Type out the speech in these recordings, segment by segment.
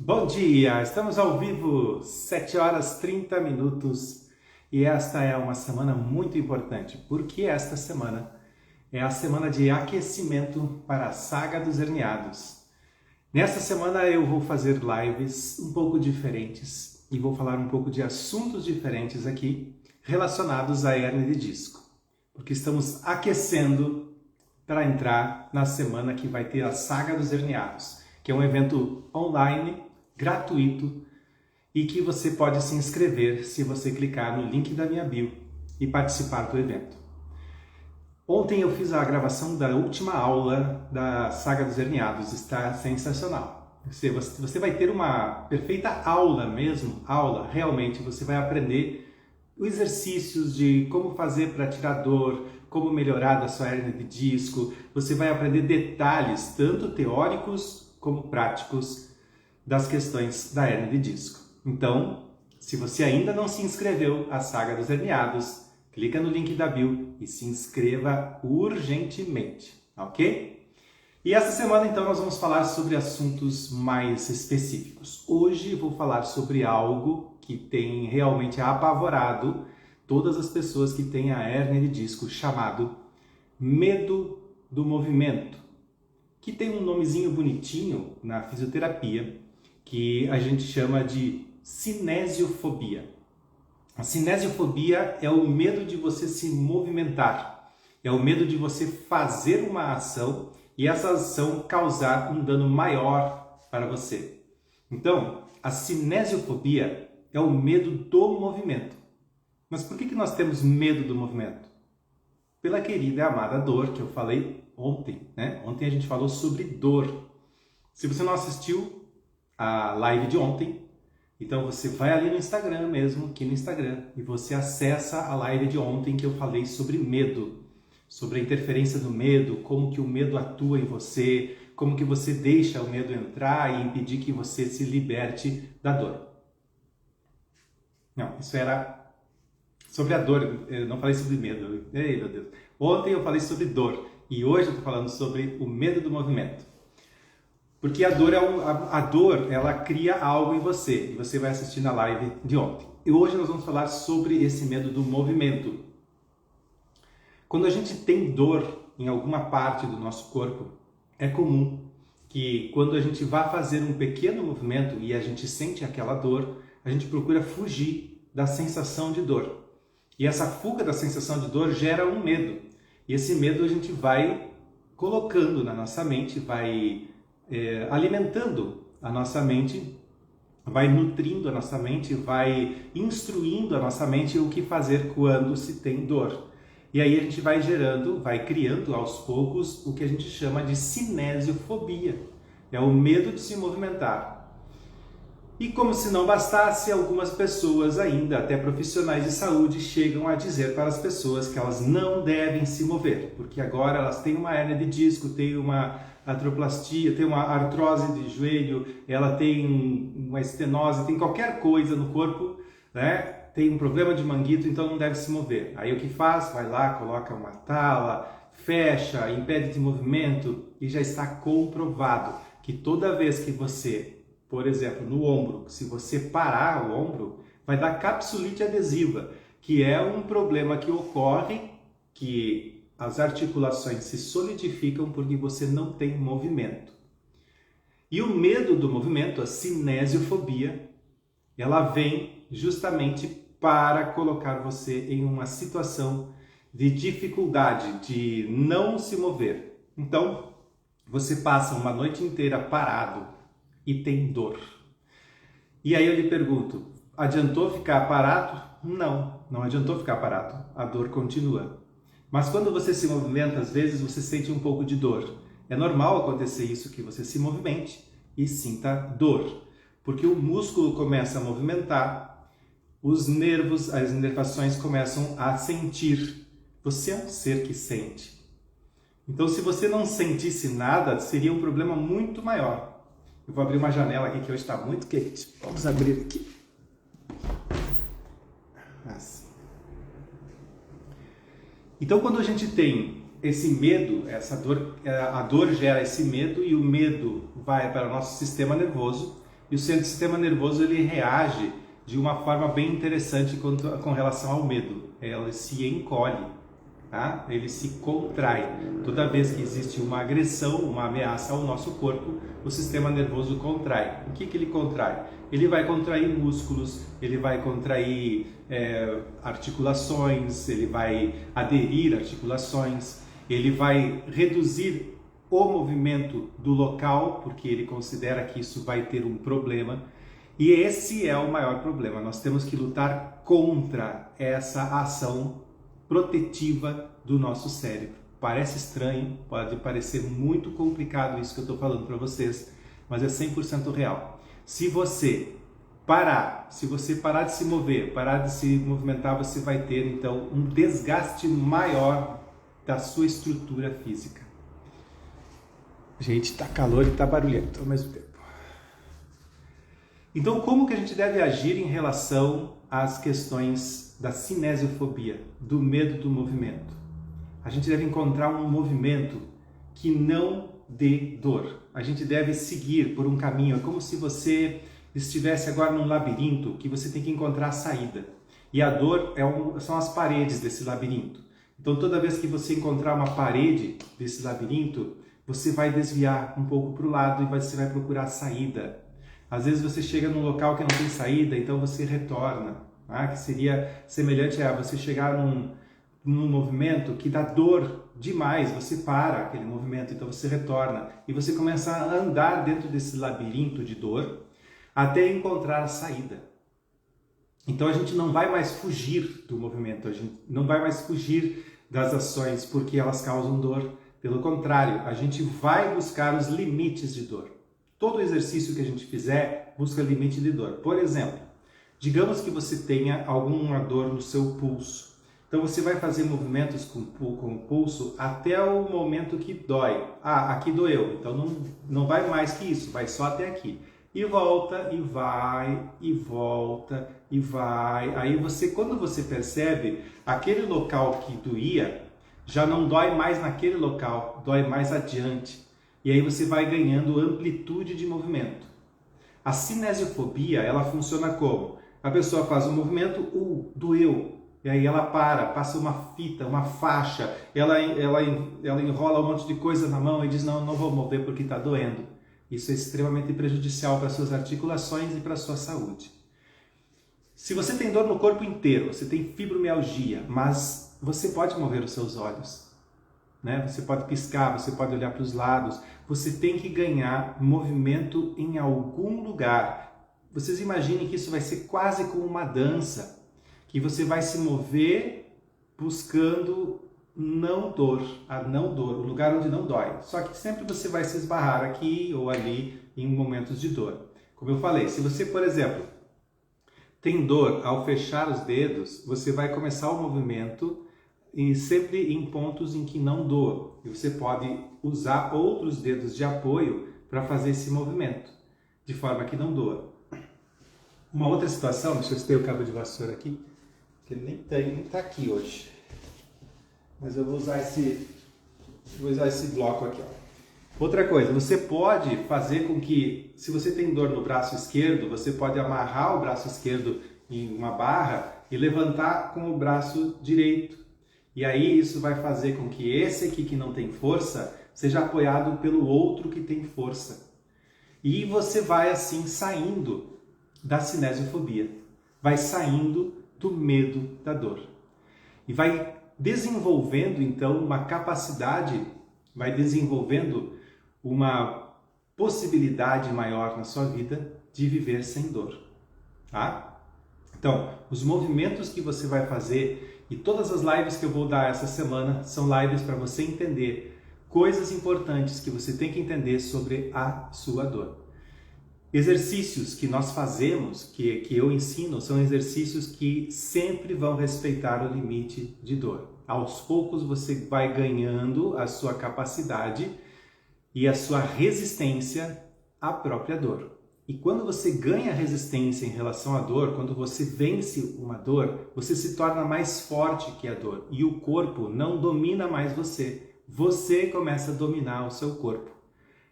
Bom dia, estamos ao vivo, 7 horas 30 minutos e esta é uma semana muito importante, porque esta semana é a semana de aquecimento para a Saga dos Herniados. Nesta semana eu vou fazer lives um pouco diferentes e vou falar um pouco de assuntos diferentes aqui relacionados à hérnia de disco, porque estamos aquecendo para entrar na semana que vai ter a Saga dos Herniados, que é um evento online gratuito e que você pode se inscrever se você clicar no link da minha bio e participar do evento. Ontem eu fiz a gravação da última aula da Saga dos Herniados, está sensacional. Você vai ter uma perfeita aula mesmo, realmente, você vai aprender os exercícios de como fazer para tirar dor, como melhorar da sua hérnia de disco, você vai aprender detalhes, tanto teóricos como práticos, das questões da hérnia de disco. Então, se você ainda não se inscreveu à Saga dos Herniados, clica no link da bio e se inscreva urgentemente, ok? E essa semana, então, nós vamos falar sobre assuntos mais específicos. Hoje vou falar sobre algo que tem realmente apavorado todas as pessoas que têm a hérnia de disco, chamado medo do movimento, que tem um nomezinho bonitinho na fisioterapia, que a gente chama de cinesiofobia. A cinesiofobia é o medo de você se movimentar, é o medo de você fazer uma ação e essa ação causar um dano maior para você. Então, a cinesiofobia é o medo do movimento. Mas por que nós temos medo do movimento? Pela querida e amada dor que eu falei ontem, né? Ontem a gente falou sobre dor. Se você não assistiu a live de ontem, então você vai ali no Instagram mesmo, aqui no Instagram, e você acessa a live de ontem que eu falei sobre medo, sobre a interferência do medo, como que o medo atua em você, como que você deixa o medo entrar e impedir que você se liberte da dor. Não, isso era sobre a dor, eu não falei sobre medo. Ei, meu Deus. Ontem eu falei sobre dor e hoje eu estou falando sobre o medo do movimento. Porque a dor, ela cria algo em você, e você vai assistir na live de ontem. E hoje nós vamos falar sobre esse medo do movimento. Quando a gente tem dor em alguma parte do nosso corpo, é comum que quando a gente vá fazer um pequeno movimento e a gente sente aquela dor, a gente procura fugir da sensação de dor. E essa fuga da sensação de dor gera um medo. E esse medo a gente vai colocando na nossa mente, vai alimentando a nossa mente, vai nutrindo a nossa mente, vai instruindo a nossa mente o que fazer quando se tem dor. E aí a gente vai criando aos poucos o que a gente chama de cinesiofobia. É o medo de se movimentar. E como se não bastasse, algumas pessoas ainda, até profissionais de saúde, chegam a dizer para as pessoas que elas não devem se mover, porque agora elas têm uma hérnia de disco, têm uma artroplastia, tem uma artrose de joelho, ela tem uma estenose, tem qualquer coisa no corpo, né? Tem um problema de manguito, então não deve se mover. Aí o que faz? Vai lá, coloca uma tala, fecha, impede de movimento e já está comprovado que toda vez que você, por exemplo, no ombro, se você parar o ombro, vai dar capsulite adesiva, que é um problema que ocorre, que as articulações se solidificam porque você não tem movimento. E o medo do movimento, a cinesiofobia, ela vem justamente para colocar você em uma situação de dificuldade, de não se mover. Então, você passa uma noite inteira parado e tem dor. E aí eu lhe pergunto, adiantou ficar parado? Não, não adiantou ficar parado. A dor continua. Mas quando você se movimenta, às vezes você sente um pouco de dor. É normal acontecer isso, que você se movimente e sinta dor. Porque o músculo começa a movimentar, os nervos, as inervações começam a sentir. Você é um ser que sente. Então, se você não sentisse nada, seria um problema muito maior. Eu vou abrir uma janela aqui que hoje está muito quente. Vamos abrir aqui. Assim. Então, quando a gente tem esse medo, essa dor, a dor gera esse medo e o medo vai para o nosso sistema nervoso E o sistema nervoso ele reage de uma forma bem interessante com relação ao medo. Ele se encolhe, tá? Ele se contrai. Toda vez que existe uma agressão, uma ameaça ao nosso corpo, o sistema nervoso contrai. O que ele contrai? Ele vai contrair músculos, ele vai contrair articulações, ele vai aderir articulações, ele vai reduzir o movimento do local, porque ele considera que isso vai ter um problema. E esse é o maior problema. Nós temos que lutar contra essa ação protetiva do nosso cérebro. Parece estranho, pode parecer muito complicado isso que eu estou falando para vocês, mas é 100% real. Se você parar de se mover, parar de se movimentar, você vai ter então um desgaste maior da sua estrutura física. Gente, tá calor e tá barulhento ao mesmo tempo. Então, como que a gente deve agir em relação às questões da cinesiofobia, do medo do movimento? A gente deve encontrar um movimento que não dê dor. A gente deve seguir por um caminho, é como se você estivesse agora num labirinto que você tem que encontrar a saída. E a dor são as paredes desse labirinto. Então, toda vez que você encontrar uma parede desse labirinto, você vai desviar um pouco para o lado e você vai procurar a saída. Às vezes você chega num local que não tem saída, então você retorna. Que seria semelhante a você chegar num movimento que dá dor demais, você para aquele movimento, então você retorna. E você começa a andar dentro desse labirinto de dor até encontrar a saída. Então a gente não vai mais fugir do movimento, a gente não vai mais fugir das ações porque elas causam dor. Pelo contrário, a gente vai buscar os limites de dor. Todo exercício que a gente fizer busca limite de dor. Por exemplo, digamos que você tenha alguma dor no seu pulso. Então você vai fazer movimentos com o pulso até o momento que dói. Aqui doeu, então não vai mais que isso, vai só até aqui. E volta, e vai, e volta, e vai. Aí quando você percebe, aquele local que doía, já não dói mais naquele local, dói mais adiante. E aí você vai ganhando amplitude de movimento. A cinesiofobia, ela funciona como? A pessoa faz um movimento, doeu. E aí ela passa uma fita, uma faixa, ela enrola um monte de coisa na mão e diz, não vou mover porque está doendo. Isso é extremamente prejudicial para suas articulações e para a sua saúde. Se você tem dor no corpo inteiro, você tem fibromialgia, mas você pode mover os seus olhos. Você pode piscar, você pode olhar para os lados, você tem que ganhar movimento em algum lugar. Vocês imaginem que isso vai ser quase como uma dança, que você vai se mover buscando a não dor, o lugar onde não dói. Só que sempre você vai se esbarrar aqui ou ali em momentos de dor. Como eu falei, se você, por exemplo, tem dor ao fechar os dedos, você vai começar o movimento e sempre em pontos em que não doa. E você pode usar outros dedos de apoio para fazer esse movimento, de forma que não doa. Uma outra situação, deixa eu ter o cabo de vassoura aqui, que ele nem está aqui hoje. Mas eu vou usar esse bloco aqui. Outra coisa, você pode fazer com que, se você tem dor no braço esquerdo, você pode amarrar o braço esquerdo em uma barra e levantar com o braço direito. E aí isso vai fazer com que esse aqui que não tem força seja apoiado pelo outro que tem força. E você vai assim saindo da cinesiofobia, vai saindo do medo da dor. E vai desenvolvendo então uma capacidade, vai desenvolvendo uma possibilidade maior na sua vida de viver sem dor. Então, os movimentos que você vai fazer e todas as lives que eu vou dar essa semana são lives para você entender coisas importantes que você tem que entender sobre a sua dor. Exercícios que nós fazemos, que eu ensino, são exercícios que sempre vão respeitar o limite de dor. Aos poucos você vai ganhando a sua capacidade e a sua resistência à própria dor. E quando você ganha resistência em relação à dor, quando você vence uma dor, você se torna mais forte que a dor. E o corpo não domina mais você. Você começa a dominar o seu corpo.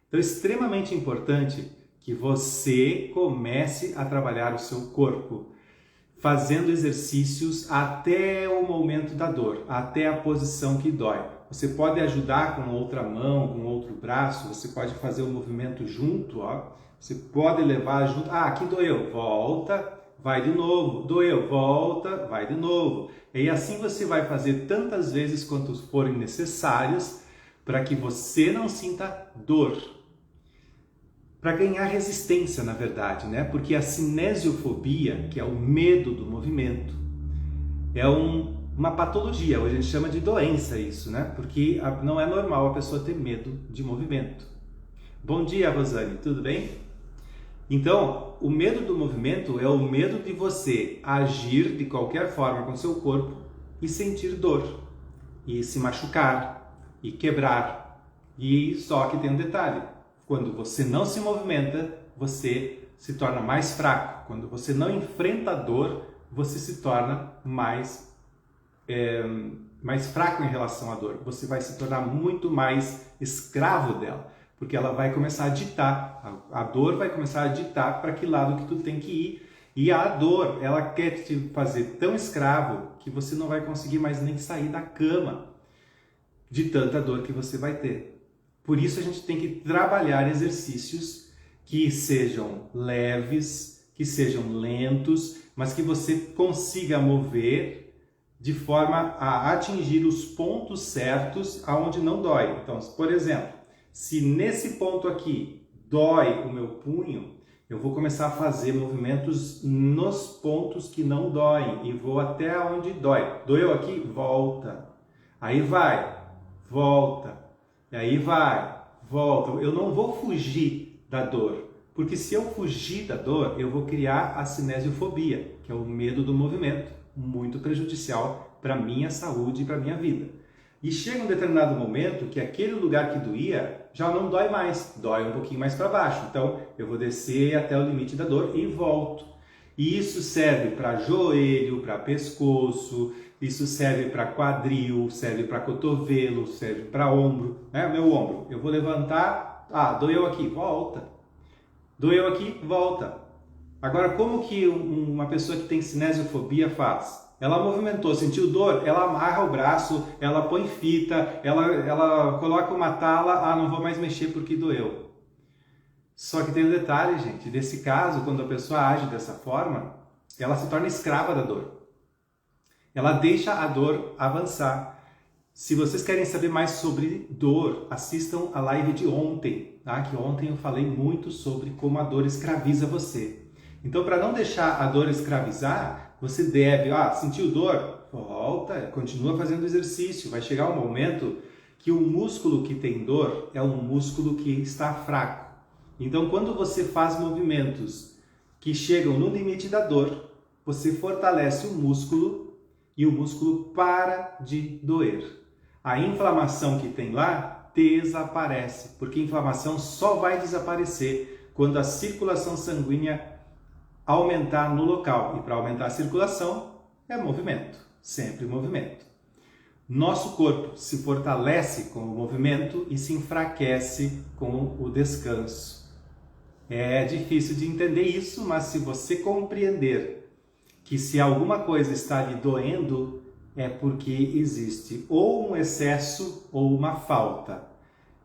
Então é extremamente importante que você comece a trabalhar o seu corpo, fazendo exercícios até o momento da dor, até a posição que dói. Você pode ajudar com outra mão, com outro braço, você pode fazer o movimento junto, ó. Você pode levar junto. Ah, aqui doeu, volta, vai de novo, doeu, volta, vai de novo. E assim você vai fazer tantas vezes quanto forem necessárias para que você não sinta dor. Para ganhar resistência, na verdade, né? Porque a cinesiofobia, que é o medo do movimento, é uma patologia. Hoje a gente chama de doença isso, né? Porque não é normal a pessoa ter medo de movimento. Bom dia, Rosane, tudo bem? Então, o medo do movimento é o medo de você agir de qualquer forma com seu corpo e sentir dor, e se machucar, e quebrar. E só que tem um detalhe. Quando você não se movimenta, você se torna mais fraco. Quando você não enfrenta a dor, você se torna mais fraco em relação à dor. Você vai se tornar muito mais escravo dela, porque ela vai começar a ditar. A dor vai começar a ditar para que lado que tu tem que ir. E a dor, ela quer te fazer tão escravo que você não vai conseguir mais nem sair da cama de tanta dor que você vai ter. Por isso a gente tem que trabalhar exercícios que sejam leves, que sejam lentos, mas que você consiga mover de forma a atingir os pontos certos aonde não dói. Então, por exemplo, se nesse ponto aqui dói o meu punho, eu vou começar a fazer movimentos nos pontos que não doem e vou até onde dói. Doeu aqui? Volta. Aí vai, volta. E aí vai, volta. Eu não vou fugir da dor, porque se eu fugir da dor, eu vou criar a cinesiofobia, que é o medo do movimento, muito prejudicial para a minha saúde e para a minha vida. E chega um determinado momento que aquele lugar que doía já não dói mais, dói um pouquinho mais para baixo. Então eu vou descer até o limite da dor e volto. E isso serve para joelho, para pescoço, isso serve para quadril, serve para cotovelo, serve para ombro, né? Meu ombro, eu vou levantar, doeu aqui, volta. Doeu aqui, volta. Agora, como que uma pessoa que tem cinesiofobia faz? Ela movimentou, sentiu dor, ela amarra o braço, ela põe fita, ela coloca uma tala, não vou mais mexer porque doeu. Só que tem um detalhe, gente, nesse caso, quando a pessoa age dessa forma, ela se torna escrava da dor. Ela deixa a dor avançar. Se vocês querem saber mais sobre dor, assistam a live de ontem, tá? Que ontem eu falei muito sobre como a dor escraviza você. Então, para não deixar a dor escravizar, você deve, sentiu dor? Volta, continua fazendo exercício. Vai chegar um momento que o músculo que tem dor é um músculo que está fraco. Então, quando você faz movimentos que chegam no limite da dor, você fortalece o músculo e o músculo para de doer. A inflamação que tem lá desaparece, porque a inflamação só vai desaparecer quando a circulação sanguínea aumentar no local. E para aumentar a circulação é movimento, sempre movimento. Nosso corpo se fortalece com o movimento e se enfraquece com o descanso. É difícil de entender isso, mas se você compreender que se alguma coisa está lhe doendo, é porque existe ou um excesso ou uma falta.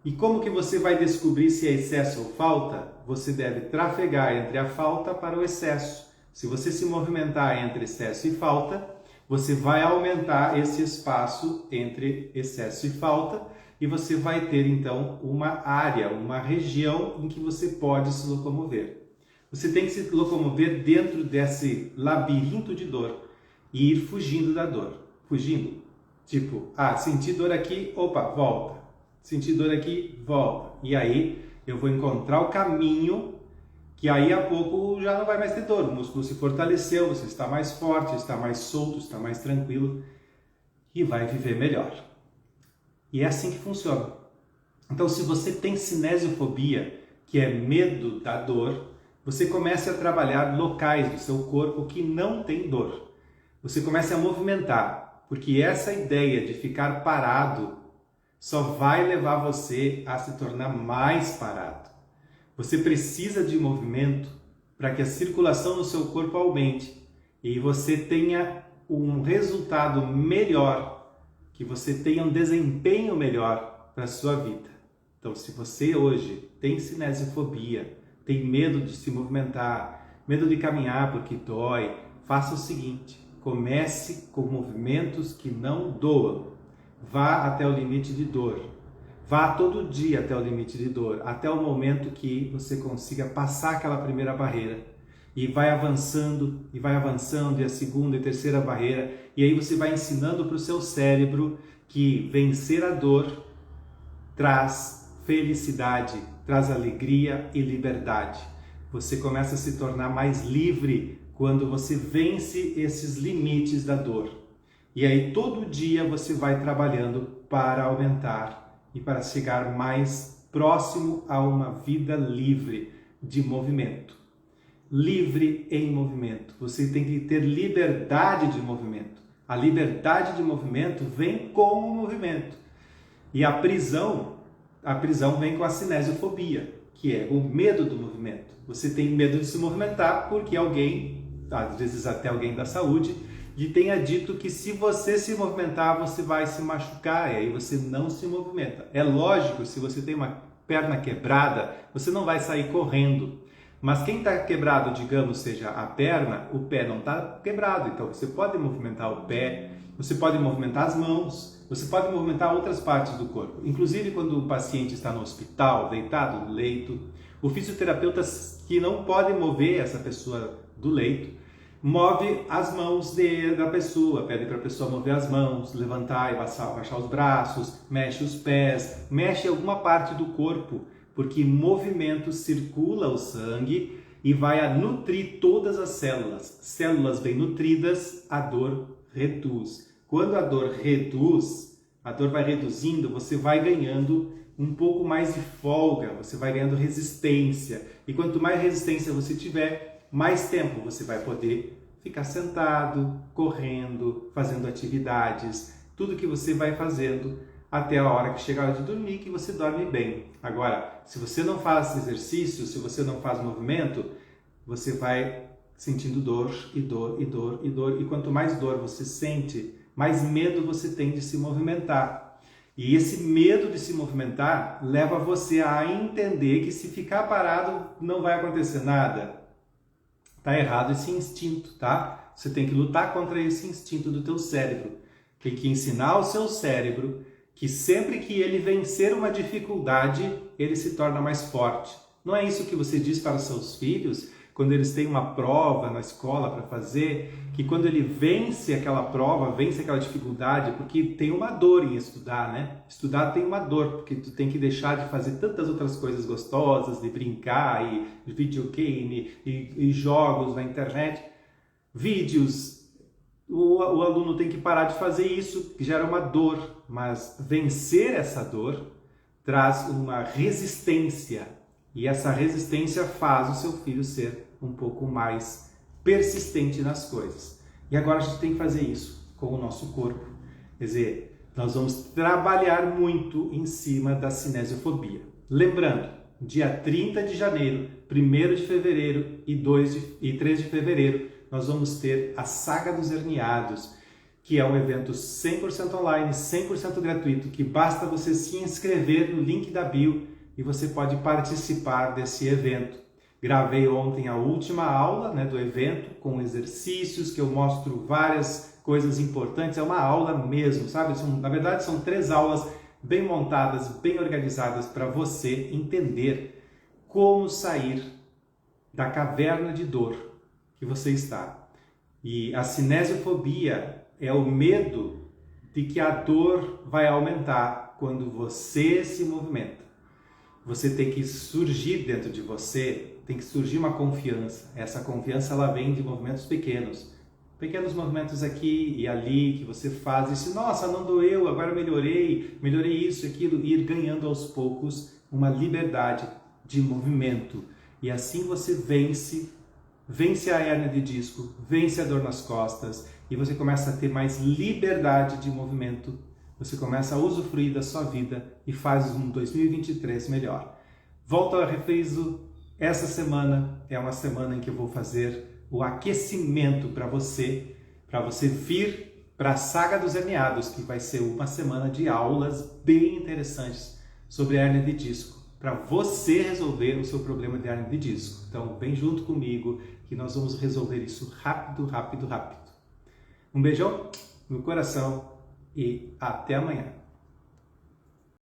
E como que você vai descobrir se é excesso ou falta? Você deve trafegar entre a falta para o excesso. Se você se movimentar entre excesso e falta, você vai aumentar esse espaço entre excesso e falta e você vai ter então uma área, uma região em que você pode se locomover. Você tem que se locomover dentro desse labirinto de dor e ir fugindo da dor. Fugindo. Tipo, senti dor aqui, opa, volta. Senti dor aqui, volta. E aí eu vou encontrar o caminho que aí a pouco já não vai mais ter dor. O músculo se fortaleceu, você está mais forte, está mais solto, está mais tranquilo e vai viver melhor. E é assim que funciona. Então, se você tem cinesiofobia, que é medo da dor, você começa a trabalhar locais do seu corpo que não tem dor. Você começa a movimentar, porque essa ideia de ficar parado só vai levar você a se tornar mais parado. Você precisa de movimento para que a circulação no seu corpo aumente e você tenha um resultado melhor, que você tenha um desempenho melhor para a sua vida. Então, se você hoje tem cinesiofobia, tem medo de se movimentar, medo de caminhar porque dói, faça o seguinte: comece com movimentos que não doam. Vá até o limite de dor. Vá todo dia até o limite de dor, até o momento que você consiga passar aquela primeira barreira. E vai avançando, e a segunda e terceira barreira. E aí você vai ensinando para o seu cérebro que vencer a dor traz felicidade, traz alegria e liberdade. Você começa a se tornar mais livre quando você vence esses limites da dor. E aí todo dia você vai trabalhando para aumentar e para chegar mais próximo a uma vida livre de movimento. Livre em movimento. Você tem que ter liberdade de movimento. A liberdade de movimento vem com o movimento. E a prisão vem com a cinesiofobia, que é o medo do movimento. Você tem medo de se movimentar porque alguém, às vezes até alguém da saúde, lhe tenha dito que se você se movimentar, você vai se machucar, e aí você não se movimenta. É lógico, se você tem uma perna quebrada, você não vai sair correndo. Mas quem está quebrado, digamos, seja a perna, o pé não está quebrado. Então você pode movimentar o pé, você pode movimentar as mãos, você pode movimentar outras partes do corpo. Inclusive quando o paciente está no hospital, deitado no leito, o fisioterapeuta que não pode mover essa pessoa do leito, move as mãos da pessoa, pede para a pessoa mover as mãos, levantar e baixar os braços, mexe os pés, mexe alguma parte do corpo, porque em movimento circula o sangue e vai nutrir todas as células. Células bem nutridas, a dor reduz. Quando a dor reduz, a dor vai reduzindo, você vai ganhando um pouco mais de folga, você vai ganhando resistência. E quanto mais resistência você tiver, mais tempo você vai poder ficar sentado, correndo, fazendo atividades, tudo que você vai fazendo até a hora que chega a hora de dormir, que você dorme bem. Agora, se você não faz exercício, se você não faz movimento, você vai sentindo dor e dor e dor e dor. E quanto mais dor você sente, mais medo você tem de se movimentar. E esse medo de se movimentar leva você a entender que se ficar parado não vai acontecer nada. Tá errado esse instinto, tá? Você tem que lutar contra esse instinto do teu cérebro. Tem que ensinar o seu cérebro que sempre que ele vencer uma dificuldade, ele se torna mais forte. Não é isso que você diz para os seus filhos, quando eles têm uma prova na escola para fazer, que quando ele vence aquela prova, vence aquela dificuldade, porque tem uma dor em estudar, né? Estudar tem uma dor, porque tu tem que deixar de fazer tantas outras coisas gostosas, de brincar, e videogame, e jogos na internet, vídeos. O aluno tem que parar de fazer isso, que gera uma dor, mas vencer essa dor traz uma resistência, e essa resistência faz o seu filho ser um pouco mais persistente nas coisas. E agora a gente tem que fazer isso com o nosso corpo. Quer dizer, nós vamos trabalhar muito em cima da cinesiofobia. Lembrando, dia 30 de janeiro, 1º de fevereiro e 3 de fevereiro, nós vamos ter a Saga dos Herniados, que é um evento 100% online, 100% gratuito, que basta você se inscrever no link da bio e você pode participar desse evento. Gravei ontem a última aula, né, do evento, com exercícios que eu mostro várias coisas importantes. É uma aula mesmo, sabe? Na verdade, são 3 aulas bem montadas, bem organizadas para você entender como sair da caverna de dor que você está. E a cinesiofobia é o medo de que a dor vai aumentar quando você se movimenta. Você tem que surgir dentro de você, tem que surgir uma confiança. Essa confiança ela vem de movimentos pequenos. Pequenos movimentos aqui e ali que você faz e se, nossa, não doeu, agora eu melhorei isso, aquilo, e ir ganhando aos poucos uma liberdade de movimento. E assim você vence a hérnia de disco, vence a dor nas costas e você começa a ter mais liberdade de movimento. Você começa a usufruir da sua vida e faz um 2023 melhor. Volto a refriso, essa semana é uma semana em que eu vou fazer o aquecimento para você vir para a Saga dos Herniados, que vai ser uma semana de aulas bem interessantes sobre hernia de disco, para você resolver o seu problema de hernia de disco. Então, vem junto comigo que nós vamos resolver isso rápido, rápido, rápido. Um beijão no coração e até amanhã.